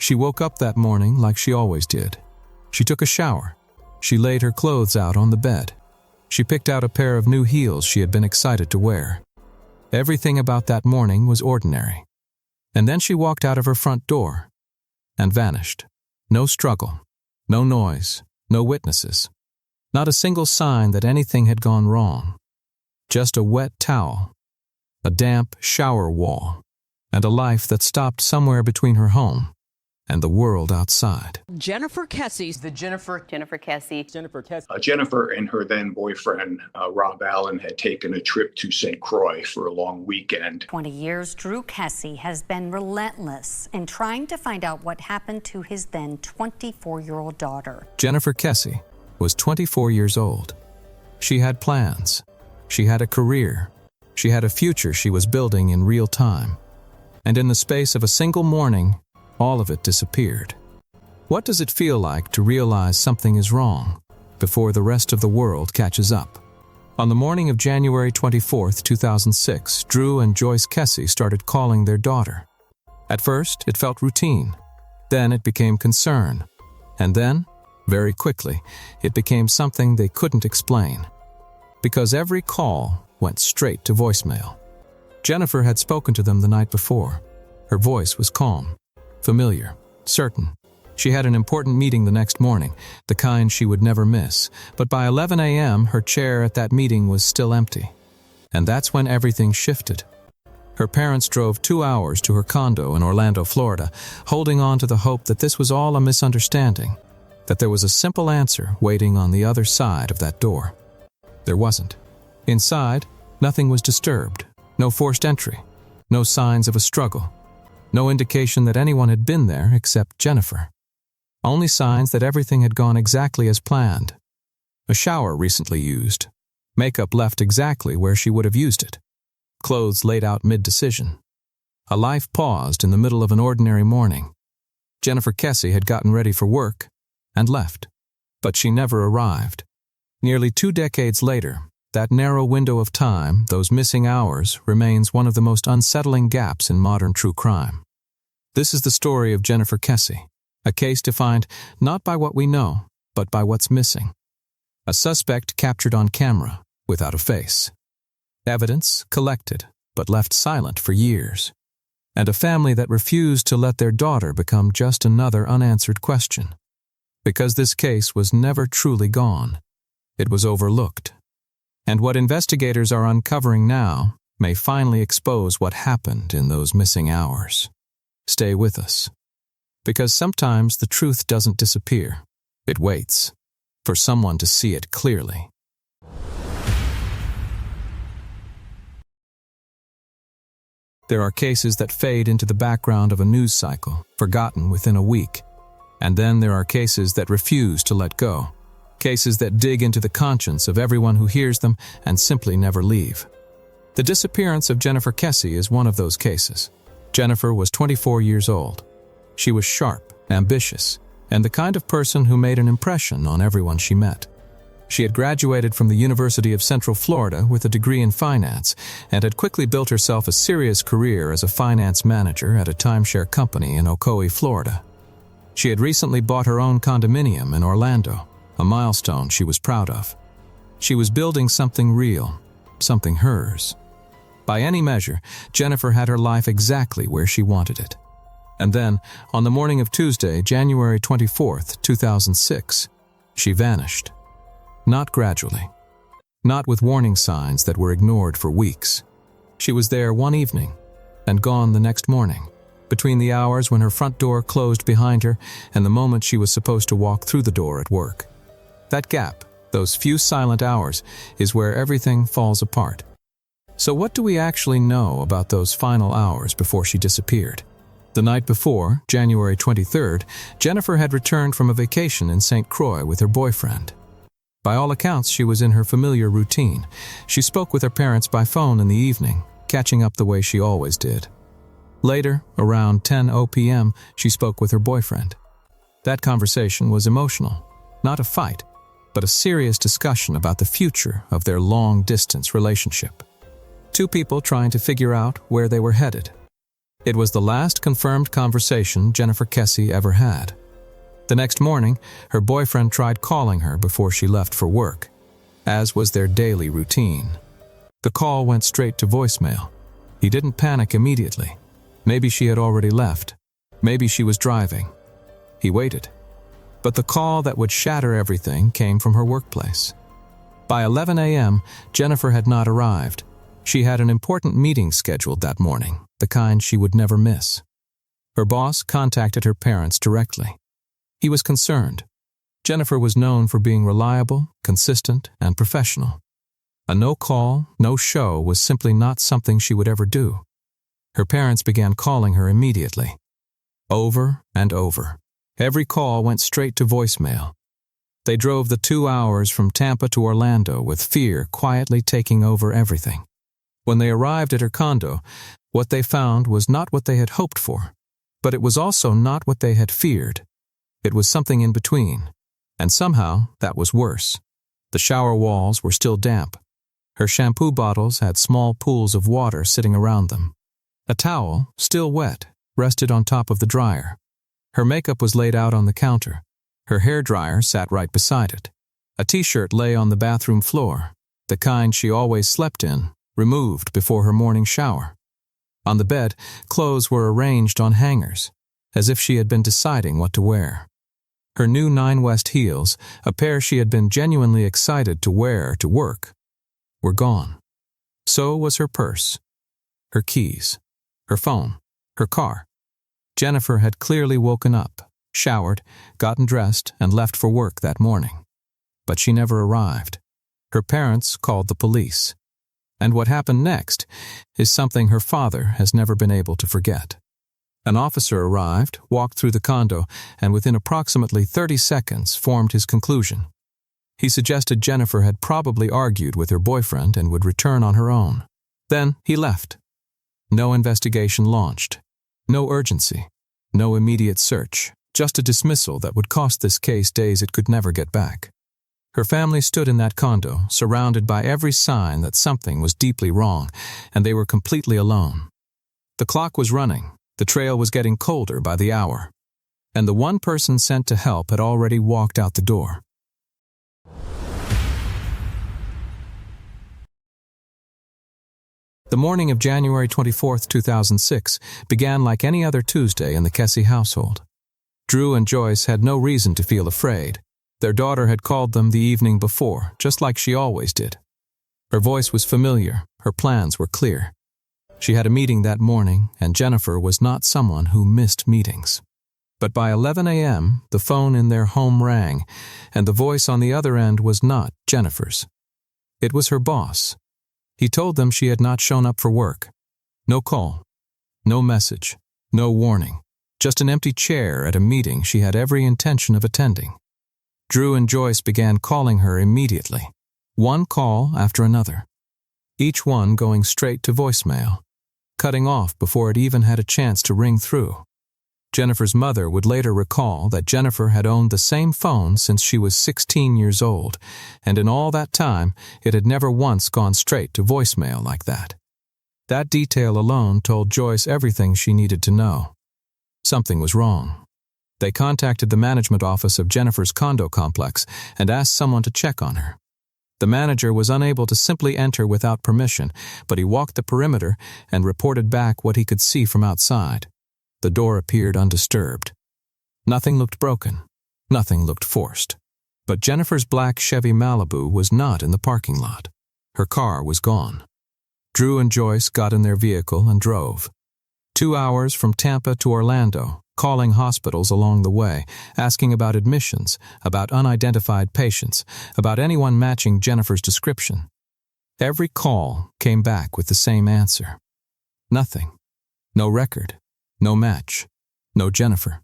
She woke up that morning like she always did. She took a shower. She laid her clothes out on the bed. She picked out a pair of new heels she had been excited to wear. Everything about that morning was ordinary. And then she walked out of her front door and vanished. No struggle, no noise, no witnesses. Not a single sign that anything had gone wrong. Just a wet towel, a damp shower wall, and a life that stopped somewhere between her home and the world outside. Jennifer Kessie. Jennifer Kessie. Jennifer and her then boyfriend, Rob Allen, had taken a trip to St. Croix for a long weekend. 20 years, Drew Kessie has been relentless in trying to find out what happened to his then 24-year-old daughter. Jennifer Kessie was 24 years old. She had plans. She had a career. She had a future she was building in real time. And in the space of a single morning, all of it disappeared. What does it feel like to realize something is wrong before the rest of the world catches up? On the morning of January 24, 2006, Drew and Joyce Kessie started calling their daughter. At first, it felt routine. Then it became concern. And then, very quickly, it became something they couldn't explain. Because every call went straight to voicemail. Jennifer had spoken to them the night before. Her voice was calm, familiar, certain. She had an important meeting the next morning, the kind she would never miss, but by 11 a.m. her chair at that meeting was still empty. And that's when everything shifted. Her parents drove 2 hours to her condo in Orlando, Florida, holding on to the hope that this was all a misunderstanding, that there was a simple answer waiting on the other side of that door. There wasn't. Inside, nothing was disturbed, no forced entry, no signs of a struggle. No indication that anyone had been there except Jennifer. Only signs that everything had gone exactly as planned. A shower recently used. Makeup left exactly where she would have used it. Clothes laid out mid-decision. A life paused in the middle of an ordinary morning. Jennifer Kessie had gotten ready for work and left. But she never arrived. Nearly 2 decades later, that narrow window of time, those missing hours, remains one of the most unsettling gaps in modern true crime. This is the story of Jennifer Kessie, a case defined not by what we know, but by what's missing. A suspect captured on camera, without a face. Evidence collected, but left silent for years. And a family that refused to let their daughter become just another unanswered question. Because this case was never truly gone. It was overlooked. And what investigators are uncovering now may finally expose what happened in those missing hours. Stay with us. Because sometimes the truth doesn't disappear. It waits for someone to see it clearly. There are cases that fade into the background of a news cycle, forgotten within a week. And then there are cases that refuse to let go. Cases that dig into the conscience of everyone who hears them and simply never leave. The disappearance of Jennifer Kessie is one of those cases. Jennifer was 24 years old. She was sharp, ambitious, and the kind of person who made an impression on everyone she met. She had graduated from the University of Central Florida with a degree in finance and had quickly built herself a serious career as a finance manager at a timeshare company in Ocoee, Florida. She had recently bought her own condominium in Orlando, a milestone she was proud of. She was building something real, something hers. By any measure, Jennifer had her life exactly where she wanted it. And then, on the morning of Tuesday, January 24th, 2006, she vanished. Not gradually. Not with warning signs that were ignored for weeks. She was there one evening and gone the next morning, between the hours when her front door closed behind her and the moment she was supposed to walk through the door at work. That gap, those few silent hours, is where everything falls apart. So what do we actually know about those final hours before she disappeared? The night before, January 23rd, Jennifer had returned from a vacation in St. Croix with her boyfriend. By all accounts, she was in her familiar routine. She spoke with her parents by phone in the evening, catching up the way she always did. Later, around 10 p.m., she spoke with her boyfriend. That conversation was emotional, not a fight, but a serious discussion about the future of their long-distance relationship. Two people trying to figure out where they were headed. It was the last confirmed conversation Jennifer Kessie ever had. The next morning, her boyfriend tried calling her before she left for work, as was their daily routine. The call went straight to voicemail. He didn't panic immediately. Maybe she had already left. Maybe she was driving. He waited. But the call that would shatter everything came from her workplace. By 11 a.m., Jennifer had not arrived. She had an important meeting scheduled that morning, the kind she would never miss. Her boss contacted her parents directly. He was concerned. Jennifer was known for being reliable, consistent, and professional. A no-call, no-show was simply not something she would ever do. Her parents began calling her immediately. Over and over. Every call went straight to voicemail. They drove the 2 hours from Tampa to Orlando with fear quietly taking over everything. When they arrived at her condo, what they found was not what they had hoped for, but it was also not what they had feared. It was something in between, and somehow that was worse. The shower walls were still damp. Her shampoo bottles had small pools of water sitting around them. A towel, still wet, rested on top of the dryer. Her makeup was laid out on the counter. Her hairdryer sat right beside it. A t-shirt lay on the bathroom floor, the kind she always slept in, removed before her morning shower. On the bed, clothes were arranged on hangers, as if she had been deciding what to wear. Her new 9 West heels, a pair she had been genuinely excited to wear to work, were gone. So was her purse, her keys, her phone, her car. Jennifer had clearly woken up, showered, gotten dressed, and left for work that morning. But she never arrived. Her parents called the police. And what happened next is something her father has never been able to forget. An officer arrived, walked through the condo, and within approximately 30 seconds formed his conclusion. He suggested Jennifer had probably argued with her boyfriend and would return on her own. Then he left. No investigation launched. No urgency. No immediate search. Just a dismissal that would cost this case days it could never get back. Her family stood in that condo, surrounded by every sign that something was deeply wrong, and they were completely alone. The clock was running. The trail was getting colder by the hour, and the one person sent to help had already walked out the door. The morning of January 24, 2006, began like any other Tuesday in the Kessie household. Drew and Joyce had no reason to feel afraid. Their daughter had called them the evening before, just like she always did. Her voice was familiar, her plans were clear. She had a meeting that morning, and Jennifer was not someone who missed meetings. But by 11 a.m., the phone in their home rang, and the voice on the other end was not Jennifer's. It was her boss. He told them she had not shown up for work. No call, no message, no warning, just an empty chair at a meeting she had every intention of attending. Drew and Joyce began calling her immediately, one call after another, each one going straight to voicemail, cutting off before it even had a chance to ring through. Jennifer's mother would later recall that Jennifer had owned the same phone since she was 16 years old, and in all that time, it had never once gone straight to voicemail like that. That detail alone told Joyce everything she needed to know. Something was wrong. They contacted the management office of Jennifer's condo complex and asked someone to check on her. The manager was unable to simply enter without permission, but he walked the perimeter and reported back what he could see from outside. The door appeared undisturbed. Nothing looked broken. Nothing looked forced. But Jennifer's black Chevy Malibu was not in the parking lot. Her car was gone. Drew and Joyce got in their vehicle and drove. 2 hours from Tampa to Orlando, calling hospitals along the way, asking about admissions, about unidentified patients, about anyone matching Jennifer's description. Every call came back with the same answer. Nothing. No record. No match. No Jennifer.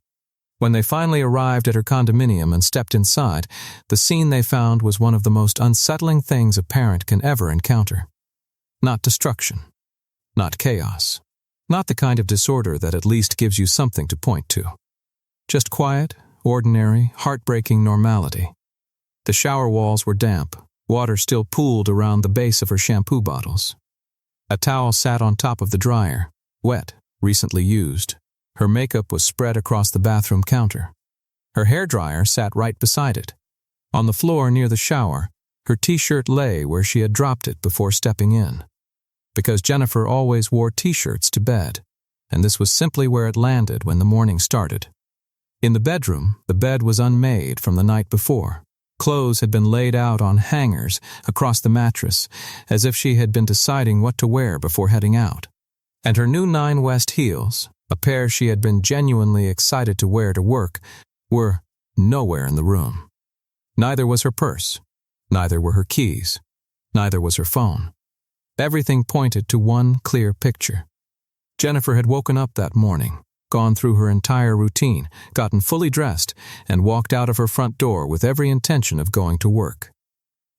When they finally arrived at her condominium and stepped inside, the scene they found was one of the most unsettling things a parent can ever encounter. Not destruction. Not chaos. Not the kind of disorder that at least gives you something to point to. Just quiet, ordinary, heartbreaking normality. The shower walls were damp, water still pooled around the base of her shampoo bottles. A towel sat on top of the dryer, wet, recently used. Her makeup was spread across the bathroom counter. Her hairdryer sat right beside it. On the floor near the shower, her t-shirt lay where she had dropped it before stepping in. Because Jennifer always wore t-shirts to bed, and this was simply where it landed when the morning started. In the bedroom, the bed was unmade from the night before. Clothes had been laid out on hangers across the mattress, as if she had been deciding what to wear before heading out. And her new 9 West heels, a pair she had been genuinely excited to wear to work, were nowhere in the room. Neither was her purse. Neither were her keys. Neither was her phone. Everything pointed to one clear picture. Jennifer had woken up that morning, gone through her entire routine, gotten fully dressed, and walked out of her front door with every intention of going to work.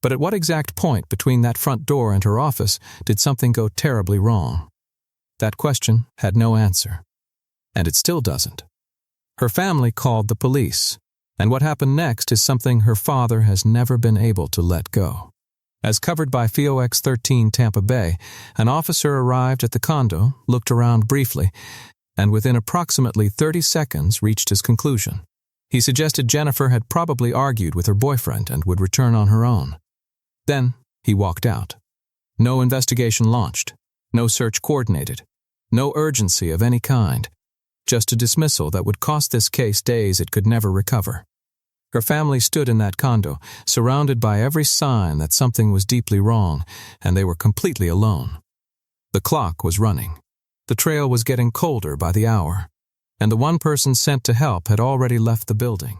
But at what exact point between that front door and her office did something go terribly wrong? That question had no answer. And it still doesn't. Her family called the police, and what happened next is something her father has never been able to let go. As covered by FOX 13 Tampa Bay, an officer arrived at the condo, looked around briefly, and within approximately 30 seconds reached his conclusion. He suggested Jennifer had probably argued with her boyfriend and would return on her own. Then he walked out. No investigation launched, no search coordinated, no urgency of any kind, just a dismissal that would cost this case days it could never recover. Her family stood in that condo, surrounded by every sign that something was deeply wrong, and they were completely alone. The clock was running. The trail was getting colder by the hour, and the one person sent to help had already left the building.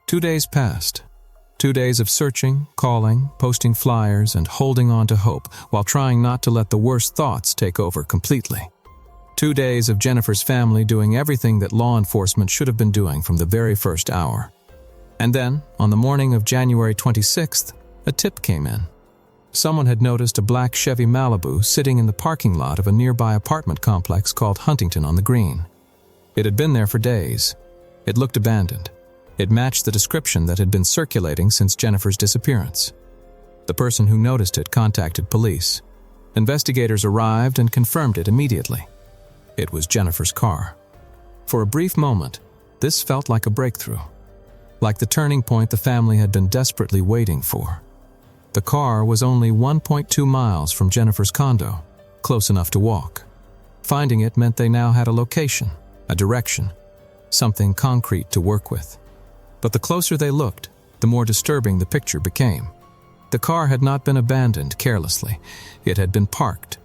Two days passed. 2 days of searching, calling, posting flyers, and holding on to hope while trying not to let the worst thoughts take over completely. 2 days of Jennifer's family doing everything that law enforcement should have been doing from the very first hour. And then, on the morning of January 26th, a tip came in. Someone had noticed a black Chevy Malibu sitting in the parking lot of a nearby apartment complex called Huntington on the Green. It had been there for days. It looked abandoned. It matched the description that had been circulating since Jennifer's disappearance. The person who noticed it contacted police. Investigators arrived and confirmed it immediately. It was Jennifer's car. For a brief moment, this felt like a breakthrough, like the turning point the family had been desperately waiting for. The car was only 1.2 miles from Jennifer's condo, close enough to walk. Finding it meant they now had a location, a direction, something concrete to work with. But the closer they looked, the more disturbing the picture became. The car had not been abandoned carelessly. It had been parked,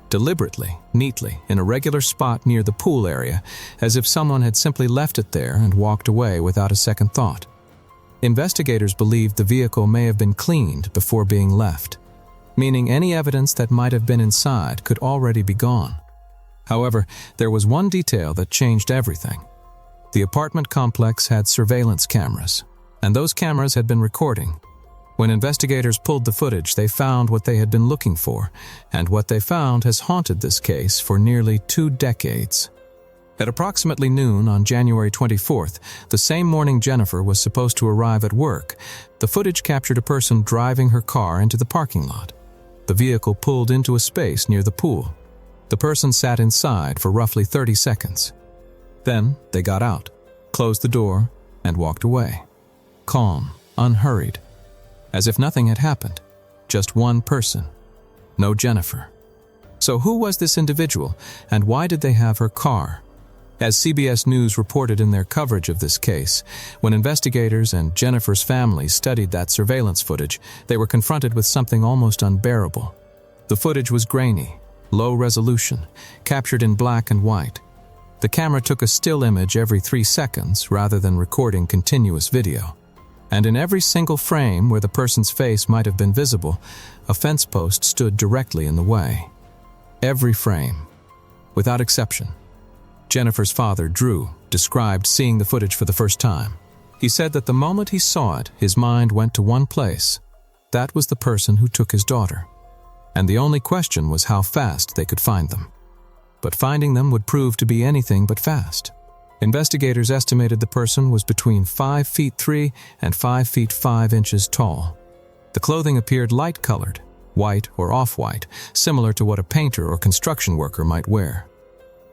deliberately, neatly, in a regular spot near the pool area, as if someone had simply left it there and walked away without a second thought. Investigators believed the vehicle may have been cleaned before being left, meaning any evidence that might have been inside could already be gone. However, there was one detail that changed everything. The apartment complex had surveillance cameras, and those cameras had been recording. When investigators pulled the footage, they found what they had been looking for, and what they found has haunted this case for nearly 2 decades. At approximately noon on January 24th, the same morning Jennifer was supposed to arrive at work, the footage captured a person driving her car into the parking lot. The vehicle pulled into a space near the pool. The person sat inside for roughly 30 seconds. Then they got out, closed the door, and walked away. Calm, unhurried, as if nothing had happened. Just one person. No Jennifer. So who was this individual, and why did they have her car? As CBS News reported in their coverage of this case, when investigators and Jennifer's family studied that surveillance footage, they were confronted with something almost unbearable. The footage was grainy, low resolution, captured in black and white. The camera took a still image every 3 seconds rather than recording continuous video. And in every single frame where the person's face might have been visible, a fence post stood directly in the way. Every frame, without exception. Jennifer's father, Drew, described seeing the footage for the first time. He said that the moment he saw it, his mind went to one place. That was the person who took his daughter. And the only question was how fast they could find them. But finding them would prove to be anything but fast. Investigators estimated the person was between 5 feet 3 and 5 feet 5 inches tall. The clothing appeared light-colored, white or off-white, similar to what a painter or construction worker might wear.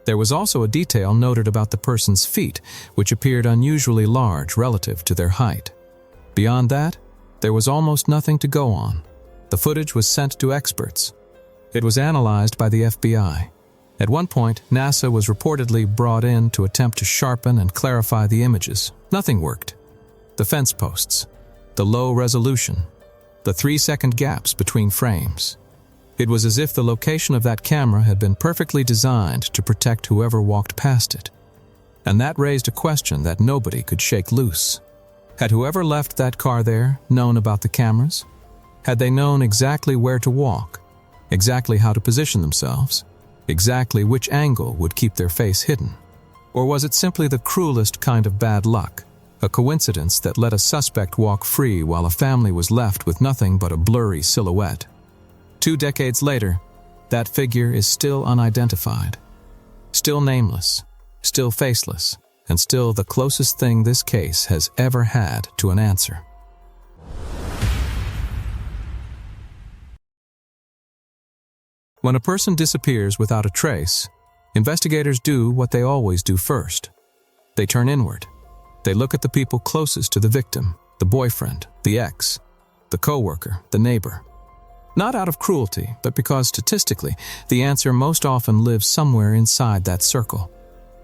There was also a detail noted about the person's feet, which appeared unusually large relative to their height. Beyond that, there was almost nothing to go on. The footage was sent to experts. It was analyzed by the FBI. At one point, NASA was reportedly brought in to attempt to sharpen and clarify the images. Nothing worked. The fence posts, the low resolution, the 3-second gaps between frames. It was as if the location of that camera had been perfectly designed to protect whoever walked past it. And that raised a question that nobody could shake loose. Had whoever left that car there known about the cameras? Had they known exactly where to walk, exactly how to position themselves, exactly which angle would keep their face hidden? Or was it simply the cruelest kind of bad luck, a coincidence that let a suspect walk free while a family was left with nothing but a blurry silhouette? 2 decades later, that figure is still unidentified, still nameless, still faceless, and still the closest thing this case has ever had to an answer. When a person disappears without a trace, investigators do what they always do first. They turn inward. They look at the people closest to the victim, the boyfriend, the ex, the coworker, the neighbor. Not out of cruelty, but because statistically, the answer most often lives somewhere inside that circle.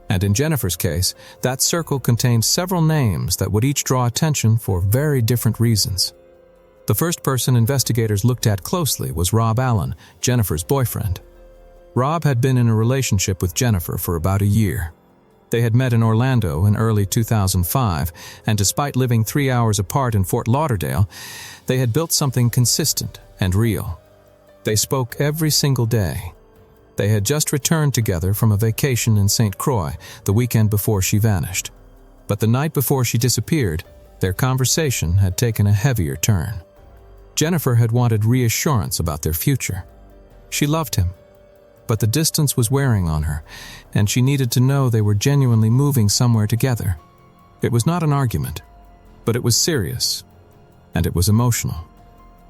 And in Jennifer's case, that circle contained several names that would each draw attention for very different reasons. The first person investigators looked at closely was Rob Allen, Jennifer's boyfriend. Rob had been in a relationship with Jennifer for about a year. They had met in Orlando in early 2005, and despite living 3 hours apart in Fort Lauderdale, they had built something consistent and real. They spoke every single day. They had just returned together from a vacation in St. Croix the weekend before she vanished. But the night before she disappeared, their conversation had taken a heavier turn. Jennifer had wanted reassurance about their future. She loved him, but the distance was wearing on her, and she needed to know they were genuinely moving somewhere together. It was not an argument, but it was serious, and it was emotional.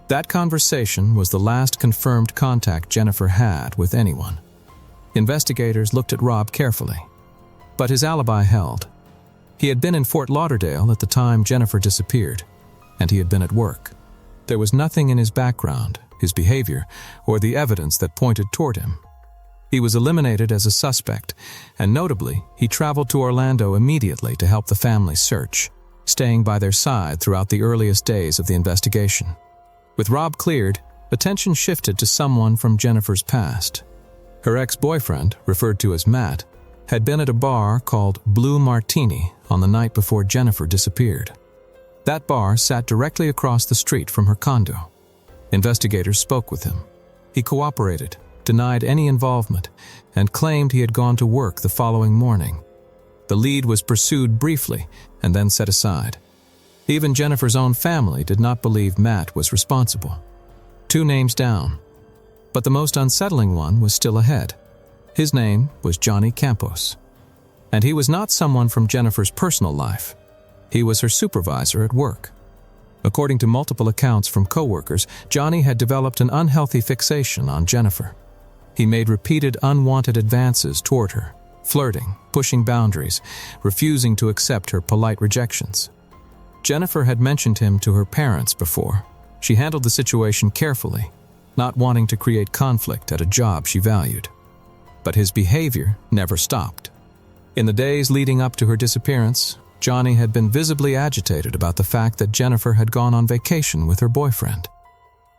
That conversation was the last confirmed contact Jennifer had with anyone. Investigators looked at Rob carefully, but his alibi held. He had been in Fort Lauderdale at the time Jennifer disappeared, and he had been at work. There was nothing in his background, his behavior, or the evidence that pointed toward him. He was eliminated as a suspect, and notably, he traveled to Orlando immediately to help the family search, staying by their side throughout the earliest days of the investigation. With Rob cleared, attention shifted to someone from Jennifer's past. Her ex-boyfriend, referred to as Matt, had been at a bar called Blue Martini on the night before Jennifer disappeared. That bar sat directly across the street from her condo. Investigators spoke with him. He cooperated, denied any involvement, and claimed he had gone to work the following morning. The lead was pursued briefly and then set aside. Even Jennifer's own family did not believe Matt was responsible. 2 names down. But the most unsettling one was still ahead. His name was Johnny Campos. And he was not someone from Jennifer's personal life. He was her supervisor at work. According to multiple accounts from coworkers, Johnny had developed an unhealthy fixation on Jennifer. He made repeated unwanted advances toward her, flirting, pushing boundaries, refusing to accept her polite rejections. Jennifer had mentioned him to her parents before. She handled the situation carefully, not wanting to create conflict at a job she valued. But his behavior never stopped. In the days leading up to her disappearance, Johnny had been visibly agitated about the fact that Jennifer had gone on vacation with her boyfriend.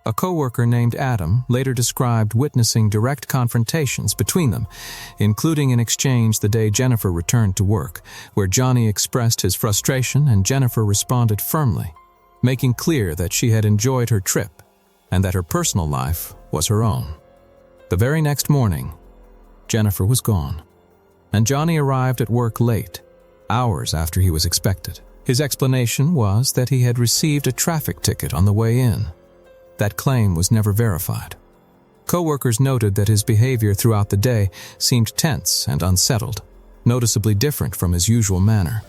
A coworker named Adam later described witnessing direct confrontations between them, including an exchange the day Jennifer returned to work, where Johnny expressed his frustration and Jennifer responded firmly, making clear that she had enjoyed her trip and that her personal life was her own. The very next morning, Jennifer was gone, and Johnny arrived at work late, hours after he was expected. His explanation was that he had received a traffic ticket on the way in. That claim was never verified. Coworkers noted that his behavior throughout the day seemed tense and unsettled, noticeably different from his usual manner.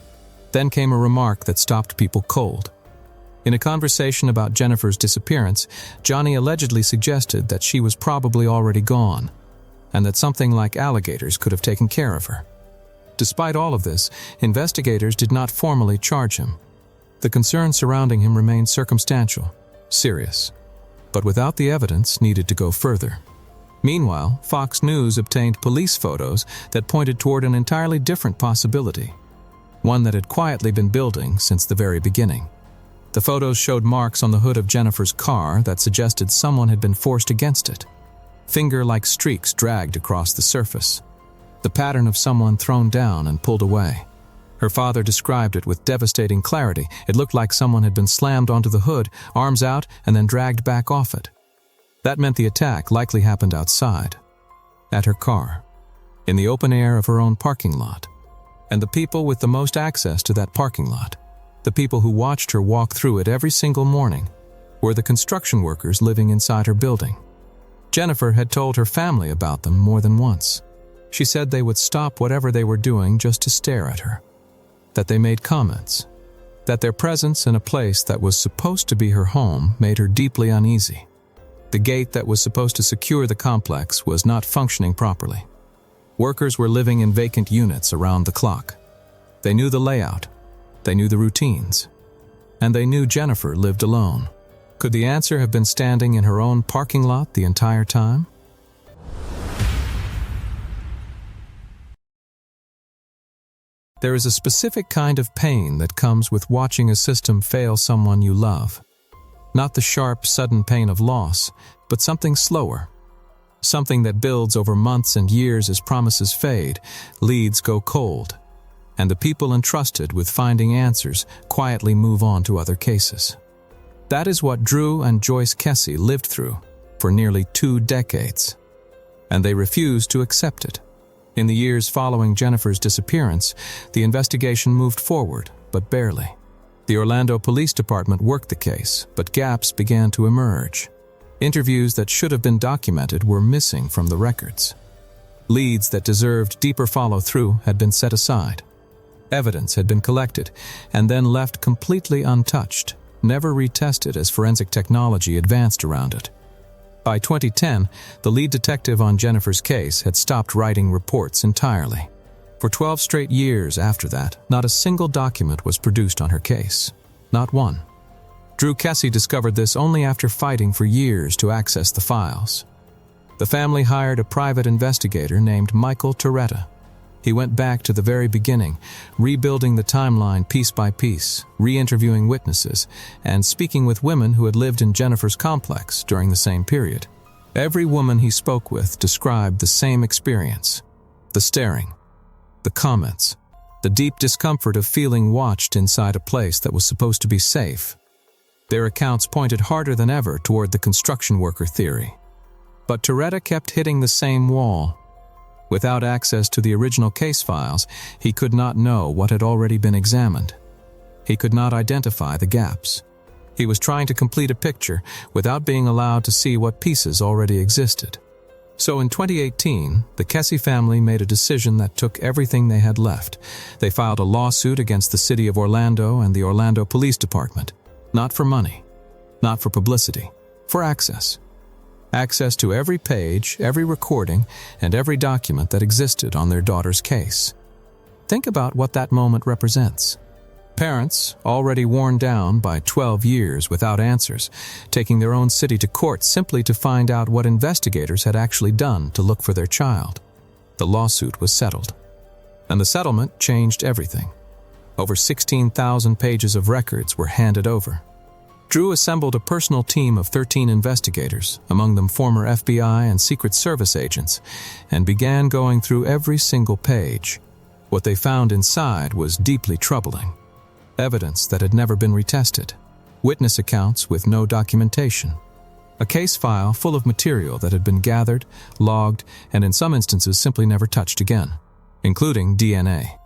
Then came a remark that stopped people cold. In a conversation about Jennifer's disappearance, Johnny allegedly suggested that she was probably already gone, and that something like alligators could have taken care of her. Despite all of this, investigators did not formally charge him. The concerns surrounding him remained circumstantial, serious, but without the evidence needed to go further. Meanwhile, Fox News obtained police photos that pointed toward an entirely different possibility, one that had quietly been building since the very beginning. The photos showed marks on the hood of Jennifer's car that suggested someone had been forced against it. Finger-like streaks dragged across the surface, the pattern of someone thrown down and pulled away. Her father described it with devastating clarity. It looked like someone had been slammed onto the hood, arms out, and then dragged back off it. That meant the attack likely happened outside, at her car, in the open air of her own parking lot. And the people with the most access to that parking lot, the people who watched her walk through it every single morning, were the construction workers living inside her building. Jennifer had told her family about them more than once. She said they would stop whatever they were doing just to stare at her, that they made comments, that their presence in a place that was supposed to be her home made her deeply uneasy. The gate that was supposed to secure the complex was not functioning properly. Workers were living in vacant units around the clock. They knew the layout, they knew the routines, and they knew Jennifer lived alone. Could the answer have been standing in her own parking lot the entire time? There is a specific kind of pain that comes with watching a system fail someone you love. Not the sharp, sudden pain of loss, but something slower. Something that builds over months and years as promises fade, leads go cold, and the people entrusted with finding answers quietly move on to other cases. That is what Drew and Joyce Kessie lived through for nearly 2 decades, and they refused to accept it. In the years following Jennifer's disappearance, the investigation moved forward, but barely. The Orlando Police Department worked the case, but gaps began to emerge. Interviews that should have been documented were missing from the records. Leads that deserved deeper follow-through had been set aside. Evidence had been collected and then left completely untouched, never retested as forensic technology advanced around it. By 2010, the lead detective on Jennifer's case had stopped writing reports entirely. For 12 straight years after that, not a single document was produced on her case. Not one. Drew Kessie discovered this only after fighting for years to access the files. The family hired a private investigator named Michael Toretta. He went back to the very beginning, rebuilding the timeline piece by piece, re-interviewing witnesses, and speaking with women who had lived in Jennifer's complex during the same period. Every woman he spoke with described the same experience: the staring, the comments, the deep discomfort of feeling watched inside a place that was supposed to be safe. Their accounts pointed harder than ever toward the construction worker theory. But Toretta kept hitting the same wall. Without access to the original case files, he could not know what had already been examined. He could not identify the gaps. He was trying to complete a picture without being allowed to see what pieces already existed. So in 2018, the Kessie family made a decision that took everything they had left. They filed a lawsuit against the city of Orlando and the Orlando Police Department. Not for money, not for publicity, for access. Access to every page, every recording, and every document that existed on their daughter's case. Think about what that moment represents. Parents, already worn down by 12 years without answers, taking their own city to court simply to find out what investigators had actually done to look for their child. The lawsuit was settled. And the settlement changed everything. Over 16,000 pages of records were handed over. Drew assembled a personal team of 13 investigators, among them former FBI and Secret Service agents, and began going through every single page. What they found inside was deeply troubling. Evidence that had never been retested. Witness accounts with no documentation. A case file full of material that had been gathered, logged, and in some instances simply never touched again, including DNA.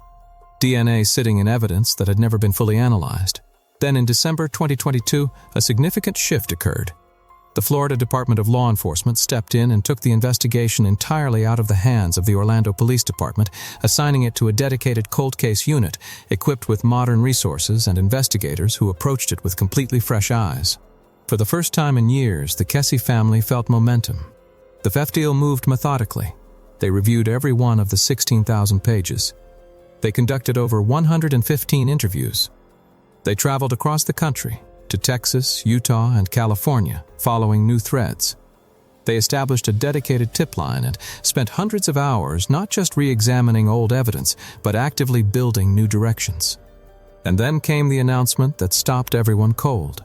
DNA sitting in evidence that had never been fully analyzed. Then in December 2022, a significant shift occurred. The Florida Department of Law Enforcement stepped in and took the investigation entirely out of the hands of the Orlando Police Department, assigning it to a dedicated cold case unit equipped with modern resources and investigators who approached it with completely fresh eyes. For the first time in years, the Kessie family felt momentum. The theft deal moved methodically. They reviewed every one of the 16,000 pages. They conducted over 115 interviews. They traveled across the country, to Texas, Utah, and California, following new threads. They established a dedicated tip line and spent hundreds of hours not just re-examining old evidence, but actively building new directions. And then came the announcement that stopped everyone cold.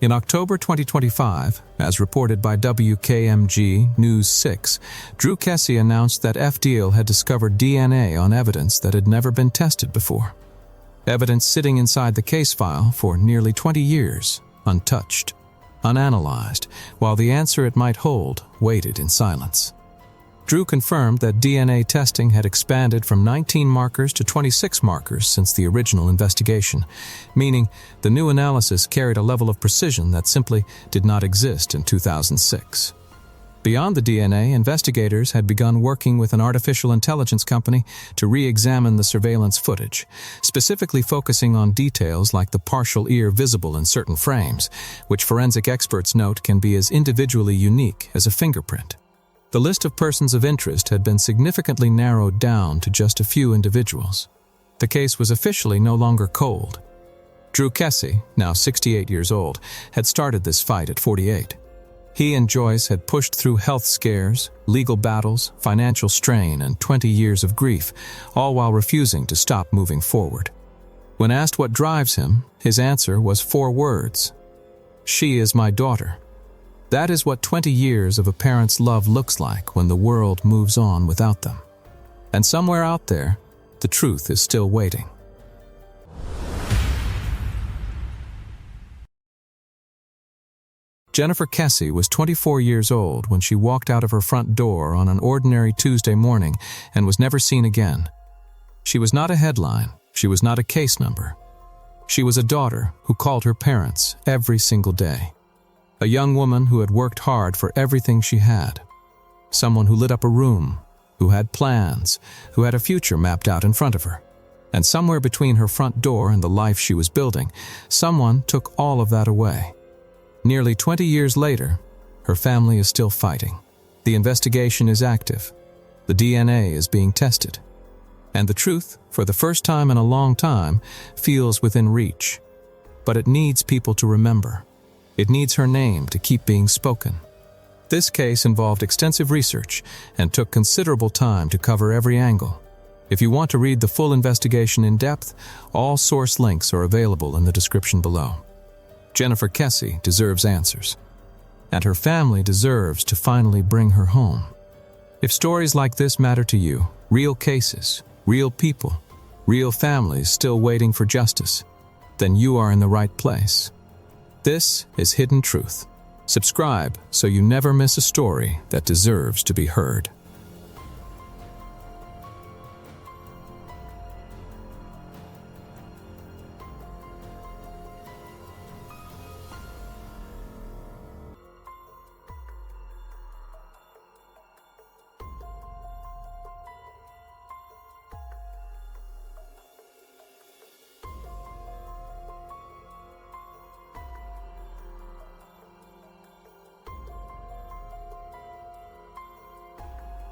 In October 2025, as reported by WKMG News 6, Drew Kessie announced that FDL had discovered DNA on evidence that had never been tested before. Evidence sitting inside the case file for nearly 20 years, untouched, unanalyzed, while the answer it might hold waited in silence. Drew confirmed that DNA testing had expanded from 19 markers to 26 markers since the original investigation, meaning the new analysis carried a level of precision that simply did not exist in 2006. Beyond the DNA, investigators had begun working with an artificial intelligence company to re-examine the surveillance footage, specifically focusing on details like the partial ear visible in certain frames, which forensic experts note can be as individually unique as a fingerprint. The list of persons of interest had been significantly narrowed down to just a few individuals. The case was officially no longer cold. Drew Kessie, now 68 years old, had started this fight at 48. He and Joyce had pushed through health scares, legal battles, financial strain, and 20 years of grief, all while refusing to stop moving forward. When asked what drives him, his answer was 4 words: "She is my daughter." That is what 20 years of a parent's love looks like when the world moves on without them. And somewhere out there, the truth is still waiting. Jennifer Kessie was 24 years old when she walked out of her front door on an ordinary Tuesday morning and was never seen again. She was not a headline. She was not a case number. She was a daughter who called her parents every single day. A young woman who had worked hard for everything she had. Someone who lit up a room, who had plans, who had a future mapped out in front of her. And somewhere between her front door and the life she was building, someone took all of that away. Nearly 20 years later, her family is still fighting. The investigation is active. The DNA is being tested. And the truth, for the first time in a long time, feels within reach. But it needs people to remember. It needs her name to keep being spoken. This case involved extensive research and took considerable time to cover every angle. If you want to read the full investigation in depth, all source links are available in the description below. Jennifer Kessie deserves answers, and her family deserves to finally bring her home. If stories like this matter to you, real cases, real people, real families still waiting for justice, then you are in the right place. This is Hidden Truth. Subscribe so you never miss a story that deserves to be heard.